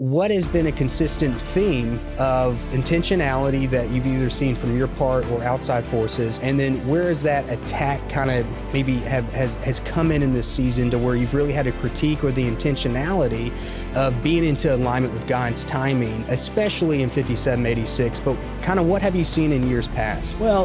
what has been a consistent theme of intentionality that you've either seen from your part or outside forces? And then where is that attack kind of maybe has come in this season to where you've really had to critique or the intentionality of being into alignment with God's timing, especially in 5786, but kind of what have you seen in years past? Well,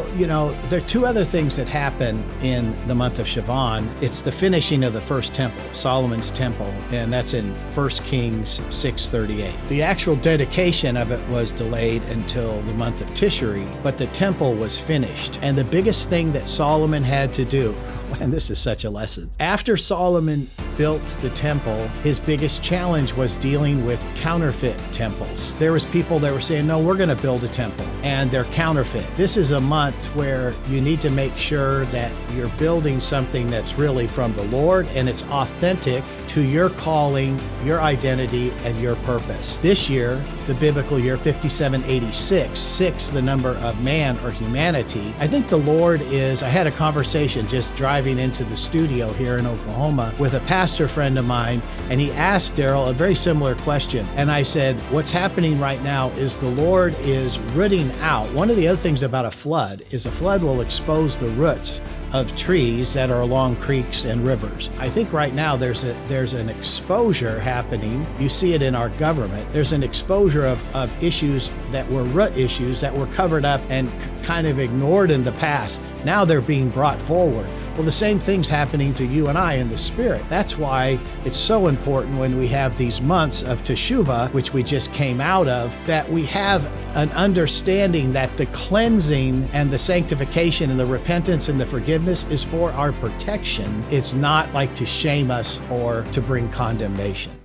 there are two other things that happen in the month of Cheshvan. It's the finishing of the first temple, Solomon's temple, and that's in 1 Kings 6:38. The actual dedication of it was delayed until the month of Tishri, but the temple was finished. And the biggest thing that Solomon had to do, and this is such a lesson, after Solomon built the temple, his biggest challenge was dealing with counterfeit temples. There was people that were saying, no, we're going to build a temple, and they're counterfeit. This is a month where you need to make sure that you're building something that's really from the Lord and it's authentic to your calling, your identity, and your purpose. This year, the biblical year 5786, 6 the number of man or humanity, I think the Lord is, I had a conversation just driving into the studio here in Oklahoma with a pastor friend of mine, and he asked Daryl a very similar question. And I said, what's happening right now is the Lord is rooting out. One of the other things about a flood is a flood will expose the roots of trees that are along creeks and rivers. I think right now there's an exposure happening. You see it in our government. There's an exposure of issues that were root issues that were covered up and kind of ignored in the past. Now they're being brought forward. Well, the same thing's happening to you and I in the Spirit. That's why it's so important when we have these months of Teshuvah, which we just came out of, that we have an understanding that the cleansing and the sanctification and the repentance and the forgiveness is for our protection. It's not like to shame us or to bring condemnation.